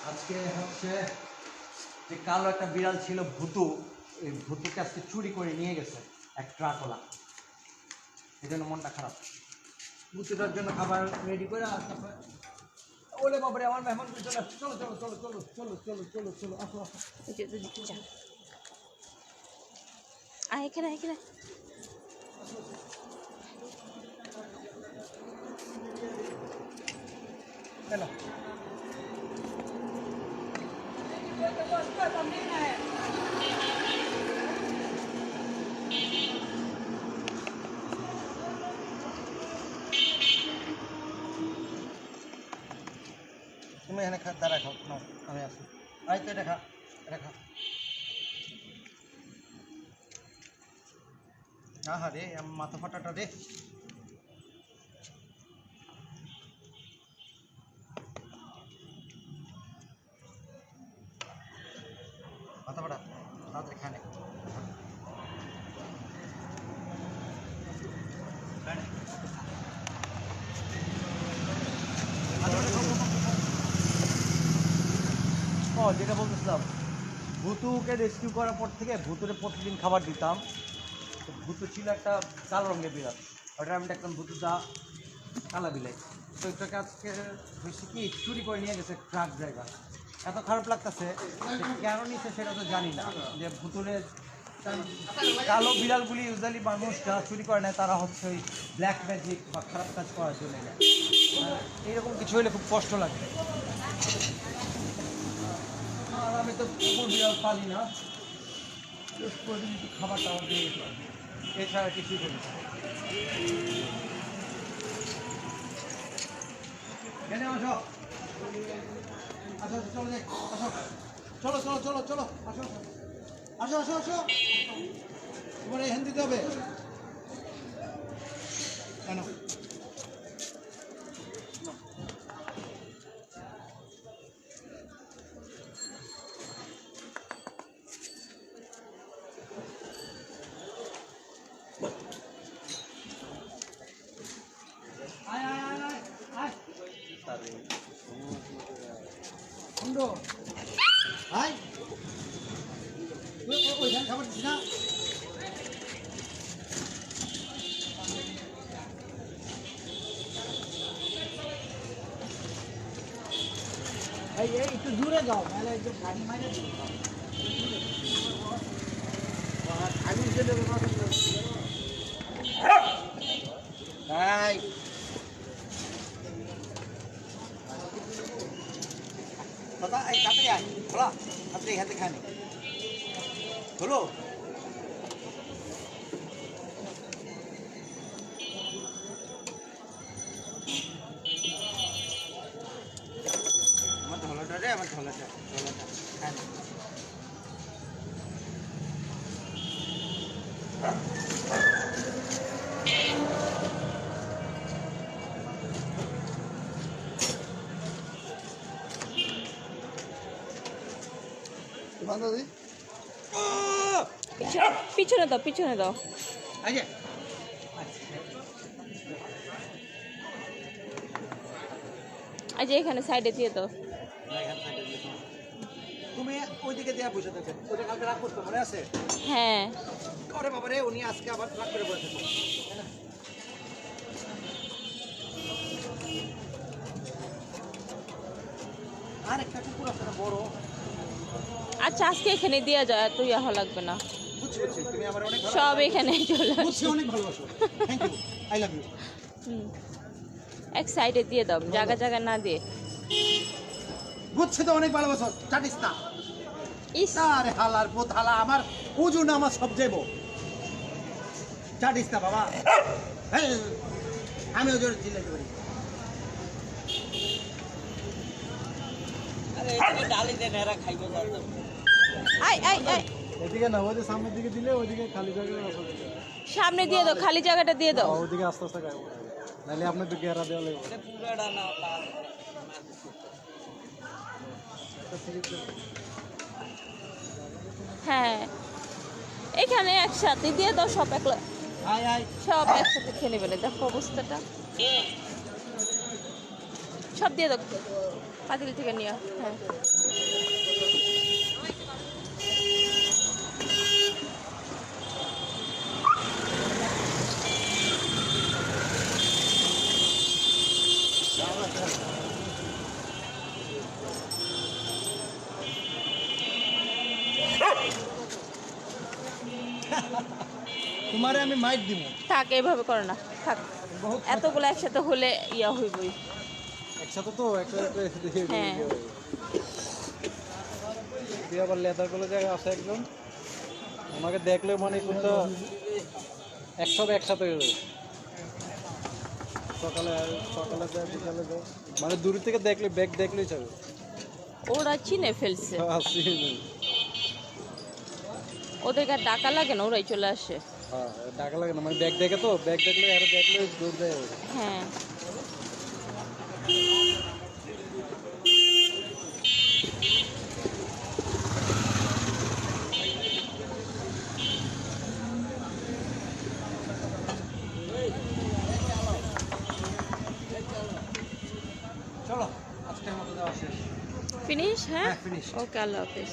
আজকে হচ্ছে যে কালো একটা বিড়াল ছিল ভুতু, এই ভুতুকে আজকে চুরি করে নিয়ে গেছে এক ট্রাকওয়ালা। এই জন্য মনটা খারাপ। ভুতুটার জন্য খাবার রেডি করে আর তারপরে ওলে বাবারে আমার মেহমান চলে আসছে। চলো চলো চলো চলো চলো চলো চলো চলো আসো আসো। এখানে এখানে চলো তুমি এখানে দাঁড়া খাও না, আমি আসি। আই তো এটা খা, এটা খা। হ্যাঁ রে মাথা ফাটাটা রে। মাথা ফাটা তাড়াতাড়ি খায় না। ও যেটা বলতেছিলাম, ভুতুকে রেস্কিউ করার পর থেকে ভুতুরে প্রতিদিন খাবার দিতাম। তো ভুতু ছিল একটা কালো রঙের বিড়াল, ওটা আমি দেখতাম ভুতুটা কালা বিলাই। তো এটাকে আজকে হয়েছে কি চুরি করে নিয়ে গেছে ট্রাক ড্রাইভার। এত খারাপ লাগতেছে, কেন নিচ্ছে সেটা তো জানি না। যে ভুতুরে কালো বিড়ালগুলি ইউজুয়ালি মানুষ যারা চুরি করে নেয় তারা হচ্ছে ওই ব্ল্যাক ম্যাজিক বা খারাপ কাজ করার জন্য নেয়। এইরকম কিছু হলে খুব কষ্ট লাগবে। আর আমি তো কুকুর বিড়াল পালি না, প্রতিদিন একটু খাবার টাবার দিয়ে যেতে পারি, এছাড়া কিছুই করি না। এনে আসো আসো চলো যাই, আসো চলো চলো চলো চলো আসো আসো আসো আসো। তোমার এখান দিতে হবে কেন? আয় আয় আয় আয় আয় বন্ধু আয়, ওইখানে খাবার দিচ্ছি না। এই এই একটু দূরে যাও, নাহলে একটু গাড়ি মাইরে দিবে। আমি এই দাদা এই তাড়াতাড়ি আয়, খোলা আপনি এখান থেকে খান হলো। আমার ধলাটা রে, আমার ধলাটা ধলাটা খান। পিছনে দাও পিছনে দাও। আচ্ছা আজ এখানে সাইডে দিয়ে দাও। তুমি ওইদিকে দেওয়া বসে থাকেন, ওইটা কালকে রাগ করতো মনে আছে? হ্যাঁ ওরে বাবা রে, উনি আজকে আবার রাগ করে বসে থাকেন। আর একটা কুকুর আছে না বড়। আচ্ছা আজকে এখানে দেওয়া যায়, এত ইয়া লাগবে না। বুঝছি বুঝছি, তুমি আমার অনেক সব এখানে চলে বুঝছি, অনেক ভালোবাসো। Thank you, I love you. এক সাইডে দিয়ে দাও, জায়গা জায়গা না দিয়ে। বুঝছি তো অনেক ভালোবাসো, জানিস না? ইস আরে হালার পোত হালা, আমার ওজন আমার সব যাবো, জানিস না বাবা? আমি ওজন চিল্লাইতে পারি। আরে এদিকে ডালি দেন, এরা খাইবে। আয় আয় আয়, এদিকে না, ওই যে সামনের দিকে দিলে ওইদিকে খালি জায়গা আছে, সামনে দিয়ে দাও, খালি জায়গাটা দিয়ে দাও। ওইদিকে আস্তে আস্তে খাইবো, নাহলে আপনার দিকে এরা দেওয়া লাগবে। পুরাটা না হ্যাঁ এখানে একসাথে দিয়ে দাও, সব একলা সব একসাথে খেয়ে নেবে। দেখো অবস্থাটা, সব দিয়ে দাও, পাতিল থেকে নিয়ে। হ্যাঁ তোমারে আমি মাইক দিব। থাক, এইভাবে করো না, থাক। বহুত এতগুলো একসাথে হলে ইয়া হইবই। একসাথে তো একটা হ্যাঁ দিয়ে আবার লেদার গুলো জায়গা আছে একজন, আমাকে দেখলে মানে কোনটা একসাথে একসাথে হয়ে যাবে। সকালে সকালে যায় বিকালে যায়, মানে দূর থেকে দেখলে ব্যাগ দেখলেই যাবে। ওরা চিনে ফেলছে, হ্যাঁ ওদেরকে আর ডাকা লাগে না, ওরাই চলে আসে। টাকা লাগে না, মানে ব্যাগ দেখে তো, ব্যাগ দেখলে আর দেখলে দূর যায়। হ্যাঁ চলো আজকের মতো যাওয়া শেষ। ফিনিশ। হ্যাঁ হ্যাঁ, finish। ওকে, আল্লাহ হাফিজ।